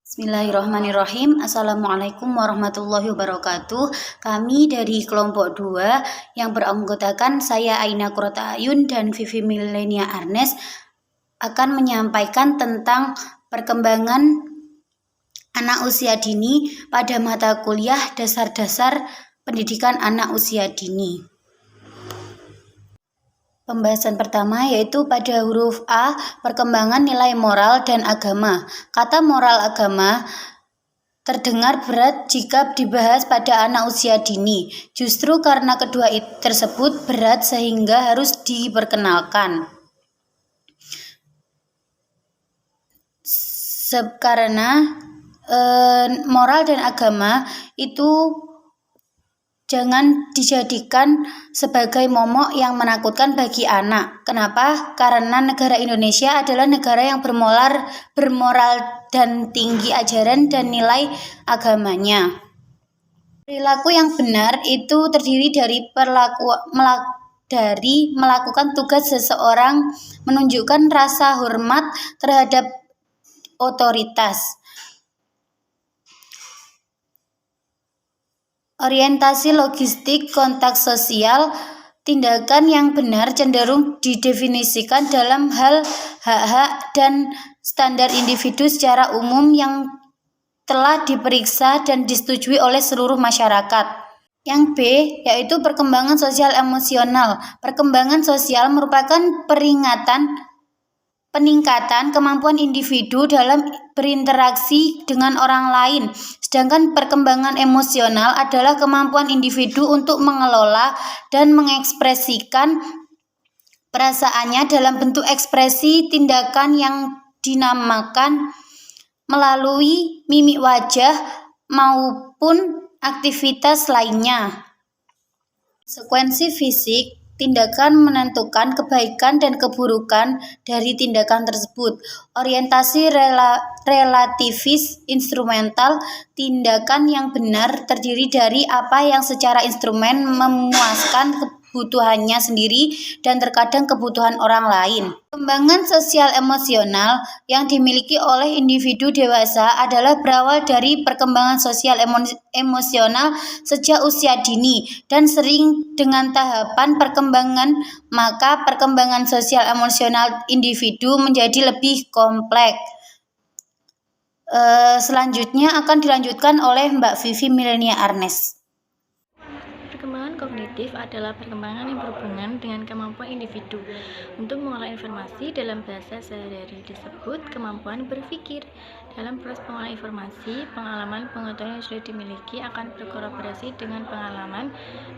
Bismillahirrahmanirrahim. Assalamualaikum warahmatullahi wabarakatuh. Kami dari kelompok 2 yang beranggotakan saya Aina Qurrata Ayun dan Vivi Milenia Arnes akan menyampaikan tentang perkembangan anak usia dini pada mata kuliah dasar-dasar pendidikan anak usia dini. Pembahasan pertama yaitu pada huruf A, perkembangan nilai moral dan agama. Kata moral agama terdengar berat jika dibahas pada anak usia dini. Justru karena kedua tersebut berat sehingga harus diperkenalkan. Karena moral dan agama itu jangan dijadikan sebagai momok yang menakutkan bagi anak. Kenapa? Karena negara Indonesia adalah negara yang bermoral dan tinggi ajaran dan nilai agamanya. Perilaku yang benar itu terdiri dari melakukan tugas seseorang, menunjukkan rasa hormat terhadap otoritas. Orientasi logistik kontak sosial, tindakan yang benar cenderung didefinisikan dalam hal hak-hak dan standar individu secara umum yang telah diperiksa dan disetujui oleh seluruh masyarakat. Yang B, yaitu perkembangan sosial emosional. Perkembangan sosial merupakan peningkatan kemampuan individu dalam berinteraksi dengan orang lain, sedangkan perkembangan emosional adalah kemampuan individu untuk mengelola dan mengekspresikan perasaannya dalam bentuk ekspresi tindakan yang dinamakan melalui mimik wajah maupun aktivitas lainnya. Sekuensi fisik, tindakan menentukan kebaikan dan keburukan dari tindakan tersebut. Orientasi relativis instrumental, tindakan yang benar terdiri dari apa yang secara instrumen memuaskan kebutuhannya sendiri dan terkadang kebutuhan orang lain. Perkembangan sosial emosional yang dimiliki oleh individu dewasa adalah berawal dari perkembangan sosial emosional sejak usia dini dan sering dengan tahapan perkembangan, maka perkembangan sosial emosional individu menjadi lebih kompleks. Selanjutnya akan dilanjutkan oleh Mbak Vivi Milenia Arnes. Perkembangan kognitif adalah perkembangan yang berhubungan dengan kemampuan individu untuk mengolah informasi. Dalam bahasa sehari-hari disebut kemampuan berpikir. Dalam proses pengolahan informasi, pengetahuan yang sudah dimiliki akan berkolaborasi dengan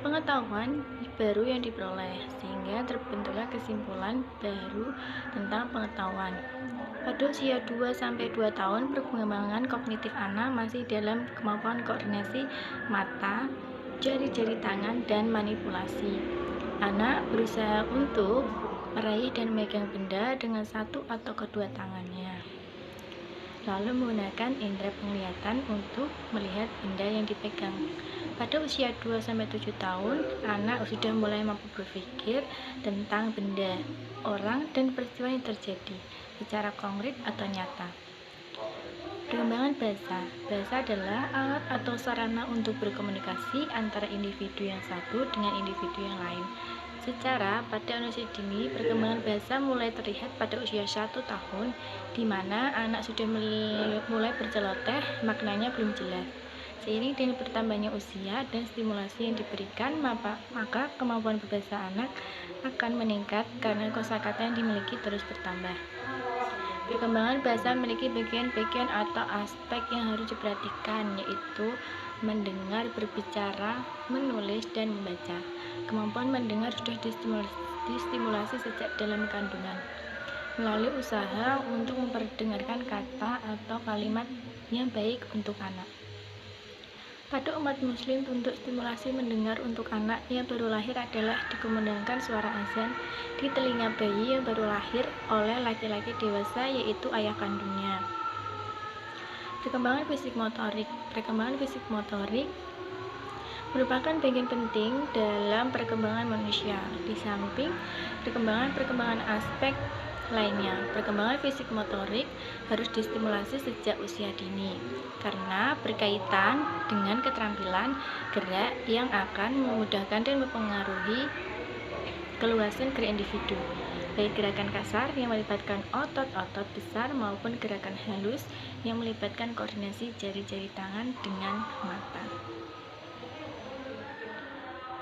pengetahuan baru yang diperoleh, sehingga terbentuklah kesimpulan baru tentang pengetahuan. Pada usia 2-2 tahun, perkembangan kognitif anak masih dalam kemampuan koordinasi mata, jari-jari tangan, dan manipulasi. Anak berusaha untuk meraih dan memegang benda dengan satu atau kedua tangannya, lalu menggunakan indera penglihatan untuk melihat benda yang dipegang. Pada usia 2-7 tahun, anak sudah mulai mampu berpikir tentang benda, orang, dan peristiwa yang terjadi secara konkret atau nyata. Perkembangan bahasa. Bahasa adalah alat atau sarana untuk berkomunikasi antara individu yang satu dengan individu yang lain. Secara pada usia dini, perkembangan bahasa mulai terlihat pada usia 1 tahun, di mana anak sudah mulai berceloteh, maknanya belum jelas. Seiring dengan bertambahnya usia dan stimulasi yang diberikan, maka kemampuan berbahasa anak akan meningkat karena kosakata yang dimiliki terus bertambah. Perkembangan bahasa memiliki bagian-bagian atau aspek yang harus diperhatikan, yaitu mendengar, berbicara, menulis, dan membaca. Kemampuan mendengar sudah distimulasi sejak dalam kandungan melalui usaha untuk memperdengarkan kata atau kalimat yang baik untuk anak. Pada umat muslim, untuk stimulasi mendengar untuk anak yang baru lahir adalah dikumandangkan suara azan di telinga bayi yang baru lahir oleh laki-laki dewasa, yaitu ayah kandungnya. Perkembangan fisik motorik. Perkembangan fisik motorik merupakan bagian penting dalam perkembangan manusia. Di samping perkembangan aspek lainnya. Perkembangan fisik motorik harus distimulasi sejak usia dini karena berkaitan dengan keterampilan gerak yang akan memudahkan dan mempengaruhi keluasan gerak individu, baik gerakan kasar yang melibatkan otot-otot besar maupun gerakan halus yang melibatkan koordinasi jari-jari tangan dengan mata.